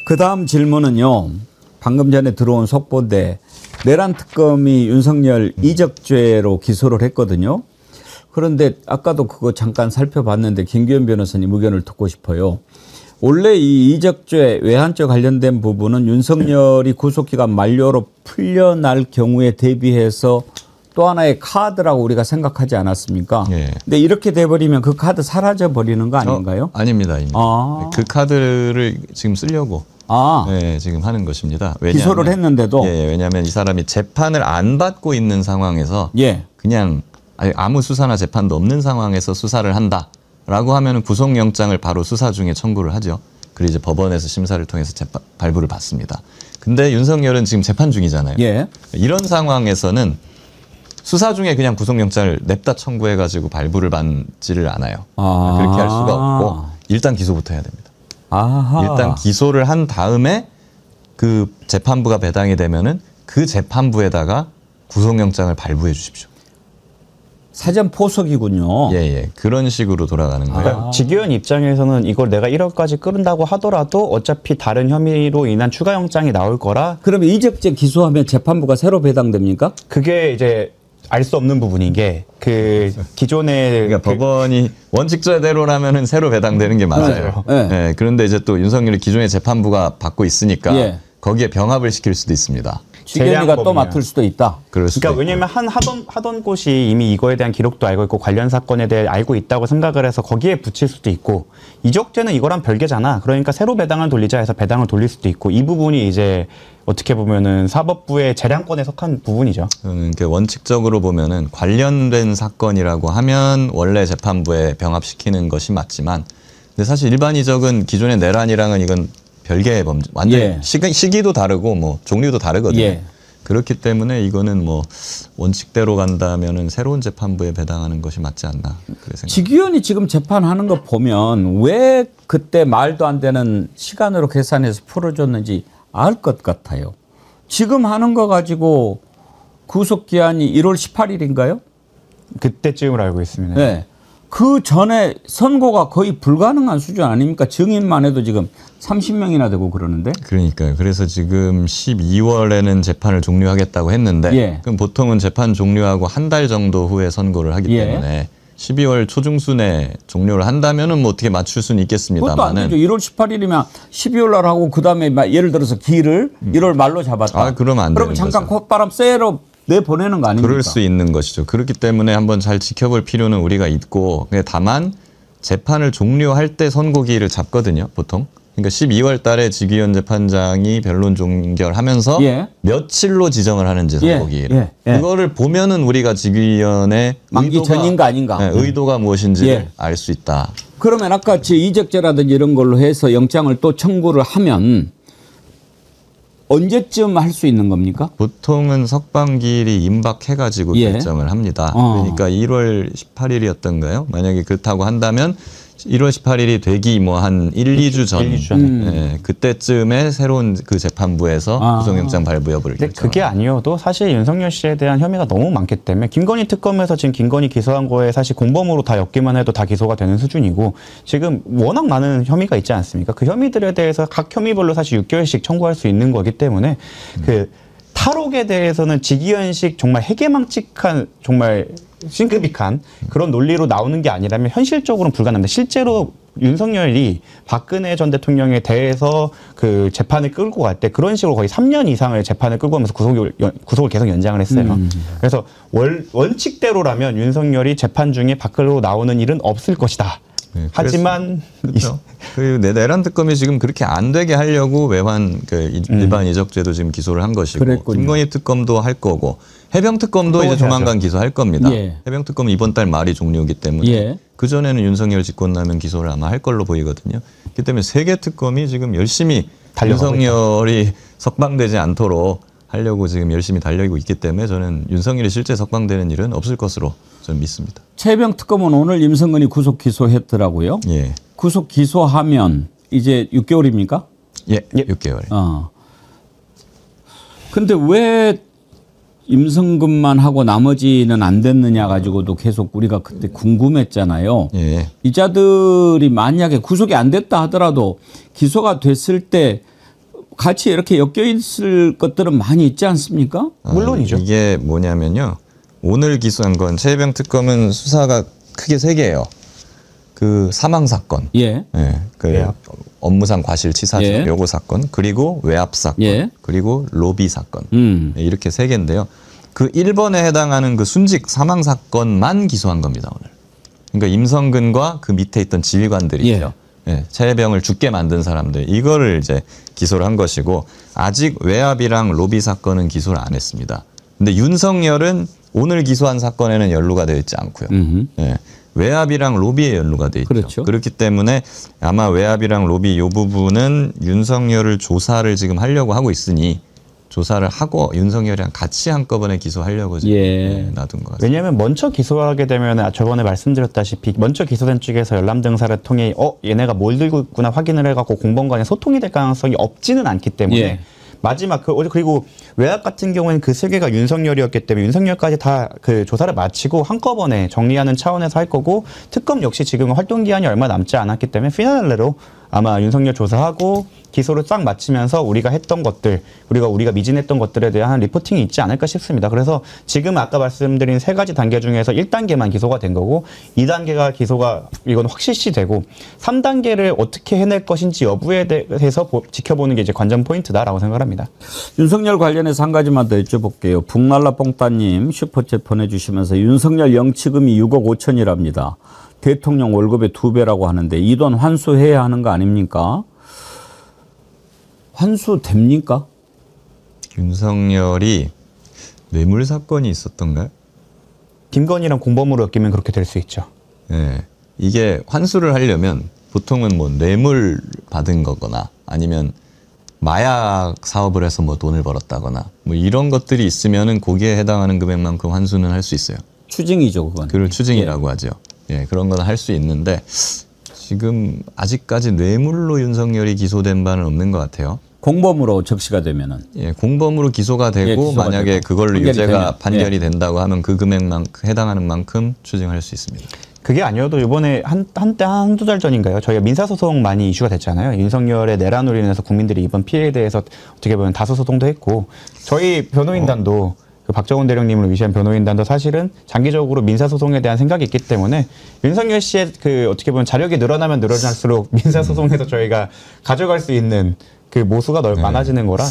그다음 질문은요. 방금 전에 들어온 속보인데 내란 특검이 윤석열 이적죄로 기소를 했거든요. 그런데 아까도 그거 잠깐 살펴봤는데 김기현 변호사님 의견을 듣고 싶어요. 원래 이 이적죄 외환죄 관련된 부분은 윤석열이 구속기간 만료로 풀려날 경우에 대비해서 또 하나의 카드라고 우리가 생각하지 않았습니까? 예. 근데 이렇게 돼버리면 그 카드 사라져 버리는 거 아닌가요? 아닙니다. 그 카드를 지금 쓰려고 네, 지금 하는 것입니다. 왜냐하면, 기소를 했는데도? 예, 왜냐하면 이 사람이 재판을 안 받고 있는 상황에서 그냥 아무 수사나 재판도 없는 상황에서 수사를 한다라고 하면 구속영장을 바로 수사 중에 청구를 하죠. 그리고 이제 법원에서 심사를 통해서 발부를 받습니다. 근데 윤석열은 지금 재판 중이잖아요. 이런 상황에서는 수사 중에 그냥 구속영장을 냅다 청구해가지고 발부를 받지를 않아요. 그렇게 할 수가 없고 일단 기소부터 해야 됩니다. 일단 기소를 한 다음에 그 재판부가 배당이 되면은 그 재판부에다가 구속영장을 발부해 주십시오. 사전 포석이군요. 예. 그런 식으로 돌아가는 거예요. 지기현 입장에서는 이걸 내가 1월까지 끌은다고 하더라도 어차피 다른 혐의로 인한 추가 영장이 나올 거라. 그러면 이적죄 기소하면 재판부가 새로 배당됩니까? 그게 이제 알 수 없는 부분인 게 그 기존의 그러니까 법원이 원칙제대로라면은 새로 배당되는 게 맞아요. 네. 그런데 이제 또 윤석열이 기존의 재판부가 받고 있으니까 거기에 병합을 시킬 수도 있습니다. 지기현이가 또 맡을 수도 있다. 그러니까 왜냐하면 하던 곳이 이미 이거에 대한 기록도 알고 있고 관련 사건에 대해 알고 있다고 생각을 해서 거기에 붙일 수도 있고 이적죄는 이거랑 별개잖아. 그러니까 새로 배당을 돌리자 해서 배당을 돌릴 수도 있고 이 부분이 이제 어떻게 보면은 사법부의 재량권에 속한 부분이죠. 그러니까 원칙적으로 보면은 관련된 사건이라고 하면 원래 재판부에 병합시키는 것이 맞지만 근데 사실 일반 이적은 기존의 내란이랑은 이건 별개의 범죄, 완전 시기도 다르고 뭐 종류도 다르거든요. 그렇기 때문에 이거는 뭐 원칙대로 간다면은 새로운 재판부에 배당하는 것이 맞지 않나. 지기현이 지금 재판하는 거 보면 왜 그때 말도 안 되는 시간으로 계산해서 풀어줬는지 알 것 같아요. 지금 하는 거 가지고 구속 기한이 1월 18일인가요? 그때쯤으로 알고 있습니다. 네. 그 전에 선고가 거의 불가능한 수준 아닙니까? 증인만 해도 지금 30명이나 되고 그러는데. 그러니까요. 그래서 지금 12월에는 재판을 종료하겠다고 했는데 그럼 보통은 재판 종료하고 한 달 정도 후에 선고를 하기 때문에 12월 초중순에 종료를 한다면은 뭐 어떻게 맞출 수는 있겠습니다만. 그것도 안 되죠. 1월 18일이면 12월 날 하고 그다음에 예를 들어서 기일을 1월 말로 잡았다. 그러면 안 되는 그러면 잠깐 콧바람 쐬러 내보내는 거 아닙니까? 그럴 수 있는 것이죠. 그렇기 때문에 한번 잘 지켜볼 필요는 우리가 있고 다만 재판을 종료할 때 선고기일을 잡거든요. 보통. 그러니까 12월 달에 지기현 재판장이 변론 종결하면서 며칠로 지정을 하는지 선고기일을. 그거를 보면은 우리가 지기현의 만기 전인가 아닌가. 의도가 무엇인지를 알 수 있다. 그러면 아까 이적죄라든지 이런 걸로 해서 영장을 또 청구를 하면 언제쯤 할 수 있는 겁니까? 보통은 석방기일이 임박해가지고 결정을 합니다. 그러니까 1월 18일이었던가요? 만약에 그렇다고 한다면 1월 18일이 되기 뭐 한 1, 2주 전 그때쯤에 새로운 그 재판부에서 구속영장 발부 여부를 결정합니다. 그게 아니어도 사실 윤석열 씨에 대한 혐의가 너무 많기 때문에 김건희 특검에서 지금 김건희 기소한 거에 사실 공범으로 다 엮기만 해도 다 기소가 되는 수준이고 지금 워낙 많은 혐의가 있지 않습니까? 그 혐의들에 대해서 각 혐의별로 사실 6개월씩 청구할 수 있는 거기 때문에 그 탈옥에 대해서는 지기현식 정말 해괴망측한 정말 싱크빅한 그런 논리로 나오는 게 아니라면 현실적으로는 불가능합니다. 실제로 윤석열이 박근혜 전 대통령에 대해서 그 재판을 끌고 갈 때 그런 식으로 거의 3년 이상을 재판을 끌고 가면서 구속을 계속 연장을 했어요. 그래서 원칙대로라면 윤석열이 재판 중에 밖으로 나오는 일은 없을 것이다. 하지만 그렇죠. 그리고 내란 특검이 지금 그렇게 안 되게 하려고 외환 일반 이적죄도 지금 기소를 한 것이고 김건희 특검도 할 거고 해병 특검도 이제 조만간 기소할 겁니다. 해병 특검은 이번 달 말이 종료이기 때문에 그 전에는 윤석열 집권하면 기소를 아마 할 걸로 보이거든요. 그렇기 때문에 세 개 특검이 지금 열심히 윤석열이 석방되지 않도록 하려고 지금 열심히 달리고 있기 때문에 저는 윤석열이 실제 석방되는 일은 없을 것으로 저는 믿습니다. 최병 특검은 오늘 임성근이 구속 기소했더라고요. 구속 기소하면 이제 6개월입니까? 6개월. 근데 왜 임성근만 하고 나머지는 안 됐느냐 가지고도 계속 우리가 그때 궁금했잖아요. 이자들이 만약에 구속이 안 됐다 하더라도 기소가 됐을 때 같이 이렇게 엮여 있을 것들은 많이 있지 않습니까? 물론이죠. 이게 뭐냐면요. 오늘 기소한 건 최혜병 특검은 수사가 크게 세 개예요. 그 사망 사건, 예. 예, 그 외압. 업무상 과실치사죠. 예. 요거 사건, 그리고 외압 사건, 예. 그리고 로비 사건. 음. 예, 이렇게 세 개인데요. 그 1번에 해당하는 그 순직 사망 사건만 기소한 겁니다, 오늘. 그러니까 임성근과 그 밑에 있던 지휘관들이 있죠. 예, 최혜병을 죽게 만든 사람들, 이거를 이제 기소를 한 것이고, 아직 외압이랑 로비 사건은 기소를 안 했습니다. 근데 윤석열은 오늘 기소한 사건에는 연루가 되어 있지 않고요. 예, 외압이랑 로비에 연루가 되어 있죠. 그렇죠. 그렇기 때문에 아마 외압이랑 로비 이 부분은 윤석열을 조사를 지금 하려고 하고 있으니 조사를 하고 윤석열이랑 같이 한꺼번에 기소하려고 지금 예. 놔둔 것 같습니다. 왜냐하면 먼저 기소하게 되면 저번에 말씀드렸다시피 먼저 기소된 쪽에서 열람 등사를 통해 얘네가 뭘 들고 있구나 확인을 해갖고 공범 간에 소통이 될 가능성이 없지는 않기 때문에 예. 마지막 그리고 외압 같은 경우에는 그 세 개가 윤석열이었기 때문에 윤석열까지 다 그 조사를 마치고 한꺼번에 정리하는 차원에서 할 거고 특검 역시 지금 활동 기한이 얼마 남지 않았기 때문에 피날레로 아마 윤석열 조사하고 기소를 싹 마치면서 우리가 했던 것들 우리가 미진했던 것들에 대한 리포팅이 있지 않을까 싶습니다. 그래서 지금 아까 말씀드린 세 가지 단계 중에서 1단계만 기소가 된 거고 2단계가 기소가 이건 확실시 되고 3단계를 어떻게 해낼 것인지 여부에 대해서 지켜보는 게 이제 관전 포인트다라고 생각합니다. 윤석열 관련해서 한 가지만 더 여쭤볼게요. 북날라 뽕따님 슈퍼챗 보내주시면서 윤석열 영치금이 6억 5천이랍니다. 대통령 월급의 2배라고 하는데 이 돈 환수해야 하는 거 아닙니까? 환수 됩니까? 윤석열이 뇌물 사건이 있었던가요? 김건희랑 공범으로 엮이면 그렇게 될 수 있죠. 예. 이게 환수를 하려면 보통은 뭐 뇌물 받은 거거나 아니면 마약 사업을 해서 뭐 돈을 벌었다거나 뭐 이런 것들이 있으면은 거기에 해당하는 금액만큼 환수는 할 수 있어요. 추징이죠, 그건. 그걸 추징이라고 하죠. 예, 그런 건 할 수 있는데 지금 아직까지 뇌물로 윤석열이 기소된 바는 없는 것 같아요. 공범으로 적시가 되면은. 예, 공범으로 기소가 되고 예, 기소가 만약에 되고. 그걸로 판결이 유죄가 되면. 판결이 예. 된다고 하면 그 금액만큼 해당하는 만큼 추징할 수 있습니다. 그게 아니어도 이번에 한두 달 전인가요? 저희가 민사소송 많이 이슈가 됐잖아요. 윤석열의 내란으로 인해서 국민들이 이번 피해에 대해서 어떻게 보면 다수소송도 했고 저희 변호인단도 그 박정훈 대령님을 위시한 변호인단도 사실은 장기적으로 민사소송에 대한 생각이 있기 때문에 윤석열 씨의 그 어떻게 보면 자력이 늘어나면 늘어날수록 민사소송에서 저희가 가져갈 수 있는 그 모수가 많아지는 거라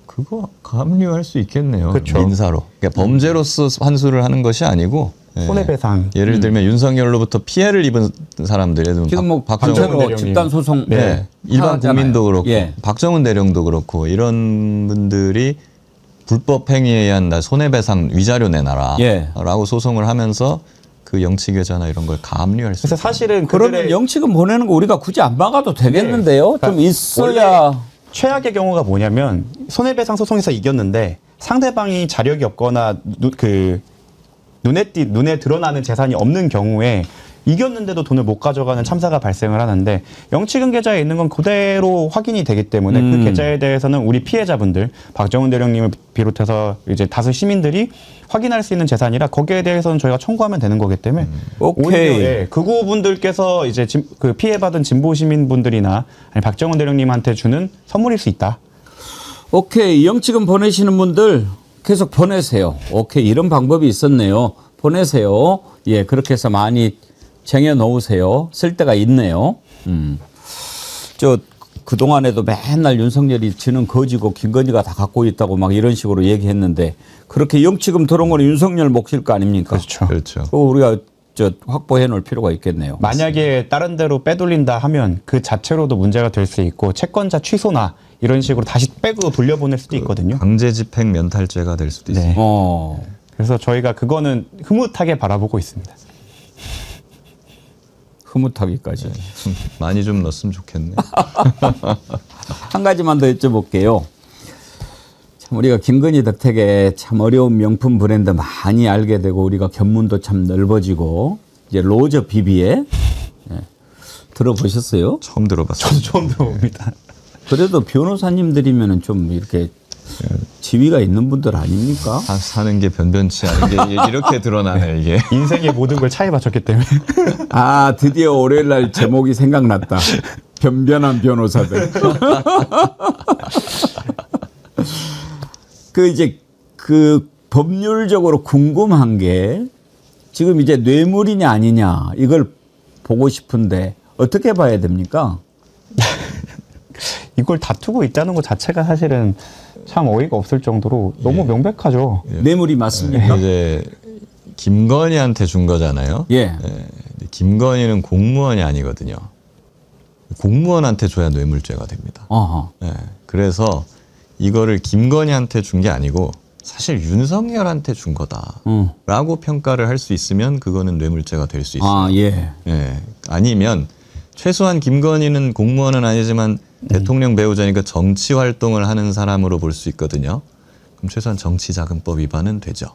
그거 합류할 수 있겠네요. 그쵸. 민사로. 그러니까 범죄로서 환수를 하는 것이 아니고 예. 손해배상. 예를 들면 윤석열로부터 피해를 입은 사람들, 예를 들면 지금 뭐 박정훈 단체로 대령님. 집단 소송 네. 일반 하잖아요. 국민도 그렇고 예. 박정훈 대령도 그렇고 이런 분들이 불법 행위에 의한 나 손해배상 위자료 내놔라 예. 라고 소송을 하면서 그 영치계좌나 이런 걸 가압류할 수 그래서 있어요. 사실은 그러면 그들의 영치금 보내는 거 우리가 굳이 안 막아도 되겠는데요? 그러니까 좀 있어야. 최악의 경우가 뭐냐면 손해배상 소송에서 이겼는데 상대방이 자력이 없거나 눈에 드러나는 재산이 없는 경우에 이겼는데도 돈을 못 가져가는 참사가 발생을 하는데 영치금 계좌에 있는 건 그대로 확인이 되기 때문에 그 계좌에 대해서는 우리 피해자분들 박정훈 대령님을 비롯해서 이제 다수 시민들이 확인할 수 있는 재산이라 거기에 대해서는 저희가 청구하면 되는 거기 때문에 오케이. 오히려 예, 극우분들께서 이제 그 피해받은 진보 시민분들이나 아니 박정훈 대령님한테 주는 선물일 수 있다. 오케이. 영치금 보내시는 분들 계속 보내세요. 오케이. 이런 방법이 있었네요. 보내세요. 예, 그렇게 해서 많이 쟁여 놓으세요. 쓸 데가 있네요. 그동안에도 맨날 윤석열이 지는 거지고 김건희가 다 갖고 있다고 막 이런 식으로 얘기했는데 그렇게 영치금 들어온 건 윤석열 몫일 거 아닙니까? 그렇죠. 그렇죠. 그거 우리가 확보해 놓을 필요가 있겠네요. 만약에 다른 데로 빼돌린다 하면 그 자체로도 문제가 될 수 있고 채권자 취소나 이런 식으로 다시 빼고 돌려보낼 수도 있거든요. 강제집행 면탈죄가 될 수도 있습니다. 네. 그래서 저희가 그거는 흐뭇하게 바라보고 있습니다. 흐뭇하기까지. 많이 좀 넣었으면 좋겠네. 한 가지만 더 여쭤볼게요. 참 우리가 김건희 덕택에 참 어려운 명품 브랜드 많이 알게 되고 우리가 견문도 참 넓어지고 이제 로저 비비에 들어보셨어요? 처음 들어봤어요. 저도 처음 들어봅니다. 그래도 변호사님들이면은 좀 이렇게 지위가 있는 분들 아닙니까? 사는 게 변변치 않은 게 이렇게 드러나네 이게. 인생의 모든 걸 차에 바쳤기 때문에. 아 드디어 월요일 날 제목이 생각났다. 변변한 변호사들. 그 법률적으로 궁금한 게 지금 이제 뇌물이냐 아니냐 이걸 보고 싶은데 어떻게 봐야 됩니까? 이걸 다투고 있다는 것 자체가 사실은 참 어이가 없을 정도로 너무 명백하죠. 뇌물이 맞습니까? 이제 김건희한테 준 거잖아요. 예. 김건희는 공무원이 아니거든요. 공무원한테 줘야 뇌물죄가 됩니다. 어허. 그래서 이거를 김건희한테 준 게 아니고 사실 윤석열한테 준 거다라고 평가를 할 수 있으면 그거는 뇌물죄가 될 수 있어요. 아, 예. 아니면 최소한 김건희는 공무원은 아니지만 대통령 배우자니까 정치 활동을 하는 사람으로 볼 수 있거든요. 그럼 최소한 정치자금법 위반은 되죠.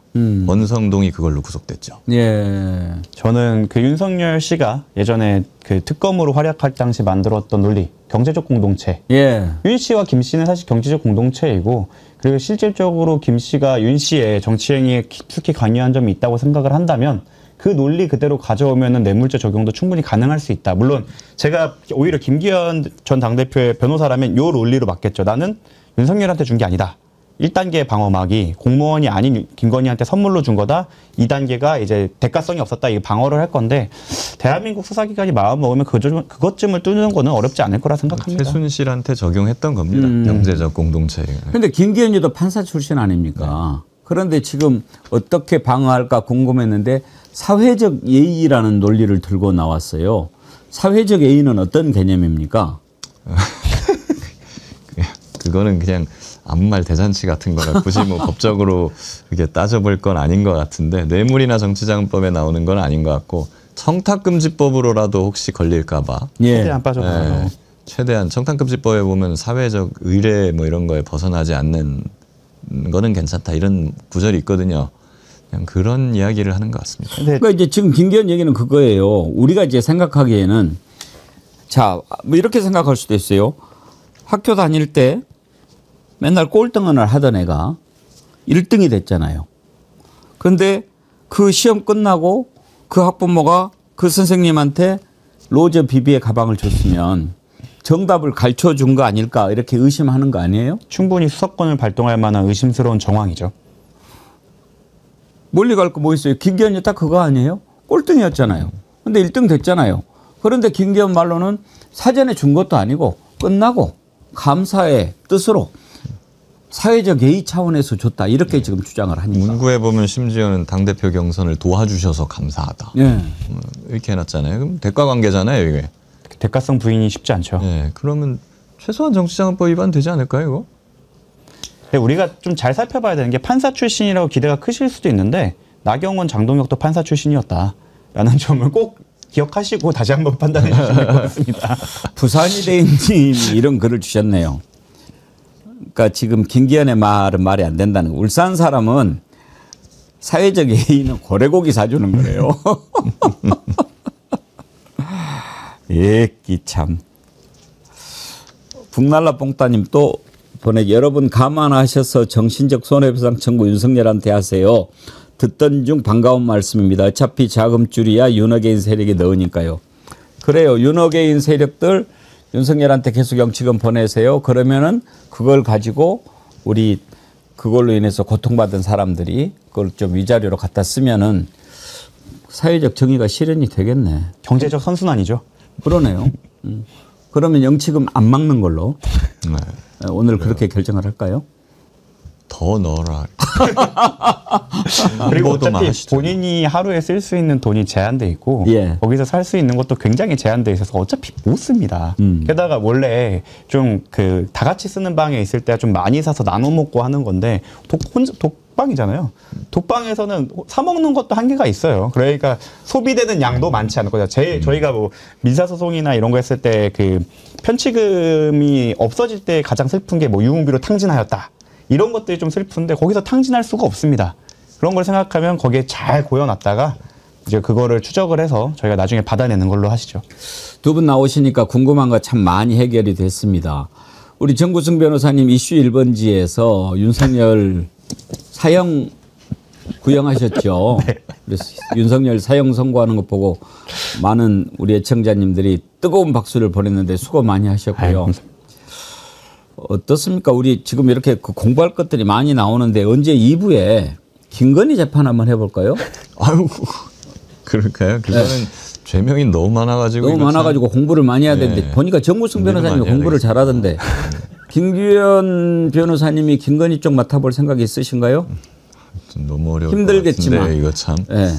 권성동이 그걸로 구속됐죠. 예. 저는 그 윤석열 씨가 예전에 그 특검으로 활약할 당시 만들었던 논리, 경제적 공동체. 예. 윤 씨와 김 씨는 사실 경제적 공동체이고, 그리고 실질적으로 김 씨가 윤 씨의 정치 행위에 깊숙이 관여한 점이 있다고 생각을 한다면 그 논리 그대로 가져오면은 뇌물죄 적용도 충분히 가능할 수 있다. 물론 제가 오히려 김기현 전 당대표의 변호사라면 요 논리로 맞겠죠. 나는 윤석열한테 준 게 아니다. 1단계 방어막이 공무원이 아닌 김건희한테 선물로 준 거다. 2단계가 이제 대가성이 없었다. 이게 방어를 할 건데 대한민국 수사기관이 마음 먹으면 그것쯤을 뚫는 거는 어렵지 않을 거라 생각합니다. 최순실한테 적용했던 겁니다. 경제적 공동체. 근데 김기현이도 판사 출신 아닙니까? 그런데 지금 어떻게 방어할까 궁금했는데 사회적 예의라는 논리를 들고 나왔어요. 사회적 예의는 어떤 개념입니까? 그거는 그냥 아무 말 대잔치 같은 거라 굳이 뭐 법적으로 이렇게 따져볼 건 아닌 것 같은데 뇌물이나 정치자금법에 나오는 건 아닌 것 같고 청탁금지법으로라도 혹시 걸릴까 봐 최대한 빠져나가요. 최대한 청탁금지법에 보면 사회적 의례 뭐 이런 거에 벗어나지 않는 거는 괜찮다 이런 구절이 있거든요. 그냥 그런 이야기를 하는 것 같습니다. 그러니까 이제 지금 김기현 얘기는 그거예요. 우리가 이제 생각하기에는 자, 뭐 이렇게 생각할 수도 있어요. 학교 다닐 때 맨날 꼴등을 하던 애가 1등이 됐잖아요. 그런데 그 시험 끝나고 그 학부모가 그 선생님한테 로저 비비의 가방을 줬으면 정답을 가르쳐 준 거 아닐까 이렇게 의심하는 거 아니에요? 충분히 수사권을 발동할 만한 의심스러운 정황이죠. 멀리 갈 거 뭐 있어요? 김기현이 딱 그거 아니에요? 꼴등이었잖아요. 근데 1등 됐잖아요. 그런데 김기현 말로는 사전에 준 것도 아니고 끝나고 감사의 뜻으로 사회적 예의 차원에서 줬다. 이렇게 지금 주장을 하니까. 문구에 보면 심지어는 당대표 경선을 도와주셔서 감사하다. 이렇게 해놨잖아요. 그럼 대가 관계잖아요, 이게. 대가성 부인이 쉽지 않죠. 그러면 최소한 정치자금법 위반 되지 않을까요, 이거? 근데 우리가 좀 잘 살펴봐야 되는 게 판사 출신이라고 기대가 크실 수도 있는데 나경원, 장동혁도 판사 출신이었다라는 점을 꼭 기억하시고 다시 한번 판단해 주시면 될 것 같습니다. 부산이대인님이 이런 글을 주셨네요. 그러니까 지금 김기현의 말은 말이 안 된다는 거. 울산 사람은 사회적 예의는 고래고기 사주는 거예요. 예끼 참. 북날라 뽕따님 또 여러분 감안하셔서 정신적 손해배상 청구 윤석열한테 하세요. 듣던 중 반가운 말씀입니다. 어차피 자금줄이야 윤어게인 세력이 넣으니까요. 그래요. 윤어게인 세력들 윤석열한테 계속 영치금 보내세요. 그러면은 그걸 가지고 우리 그걸로 인해서 고통받은 사람들이 그걸 좀 위자료로 갖다 쓰면은 사회적 정의가 실현이 되겠네. 경제적 선순환이죠. 그러네요. 그러면 영치금 안 막는 걸로 오늘 그렇게 결정을 할까요? 더 넣어라. 그리고 어차피 본인이 하루에 쓸 수 있는 돈이 제한돼 있고 거기서 살 수 있는 것도 굉장히 제한돼 있어서 어차피 못 씁니다. 게다가 원래 좀 그 다 같이 쓰는 방에 있을 때 좀 많이 사서 나눠 먹고 하는 건데 독방이잖아요. 독방에서는 사 먹는 것도 한계가 있어요. 그러니까 소비되는 양도 많지 않을 거죠. 저희가 뭐 민사소송이나 이런 거 했을 때 그 편취금이 없어질 때 가장 슬픈 게 뭐 유흥비로 탕진하였다. 이런 것들이 좀 슬픈데 거기서 탕진할 수가 없습니다. 그런 걸 생각하면 거기에 잘 고여놨다가 이제 그거를 추적을 해서 저희가 나중에 받아내는 걸로 하시죠. 두 분 나오시니까 궁금한 거 참 많이 해결이 됐습니다. 우리 정구승 변호사님 이슈 1번지에서 윤석열 사형 구형하셨죠. 그래서 윤석열 사형 선고하는 것 보고 많은 우리 애청자님들이 뜨거운 박수를 보냈는데 수고 많이 하셨고요. 어떻습니까? 우리 지금 이렇게 그 공부할 것들이 많이 나오는데 언제 2부에 김건희 재판 한번 해볼까요? 아유, 그럴까요? 그거는 죄명이 너무 많아가지고. 너무 많아가지고 공부를 많이 해야 되는데 보니까 정구승 변호사님이 공부를 잘하던데 김규현 변호사님이 김건희 쪽 맡아볼 생각이 있으신가요? 좀 너무 어려울 힘들겠지만. 것 같은데, 이거 참. 네.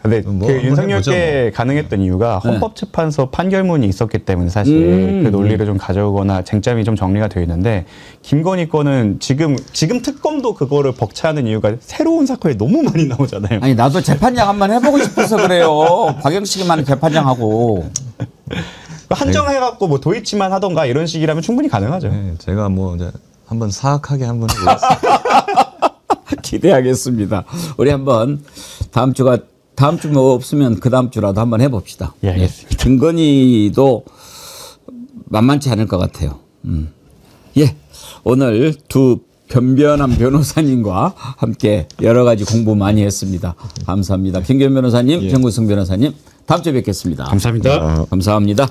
근데 뭐 그 한번 윤석열께 해보죠, 뭐. 가능했던 이유가 헌법재판소 판결문이 있었기 때문에 사실 그 논리를 좀 가져오거나 쟁점이 좀 정리가 되어 있는데 김건희 건은 지금 특검도 그거를 벅차는 이유가 새로운 사건이 너무 많이 나오잖아요. 아니 나도 재판장 한번 해보고 싶어서 그래요. 박영식이만 재판장하고. 한정해갖고 뭐 도이치만 하던가 이런 식이라면 충분히 가능하죠. 네, 제가 뭐 이제 한번 사악하게 한번 해보겠습니다. 기대하겠습니다. 우리 한번 다음 주 뭐 없으면 그 다음 주라도 한번 해봅시다. 예, 알겠습니다. 김건희도 만만치 않을 것 같아요. 예, 오늘 두 변변한 변호사님과 함께 여러 가지 공부 많이 했습니다. 감사합니다. 김규현 변호사님, 정구승 변호사님, 다음 주에 뵙겠습니다. 감사합니다. 감사합니다.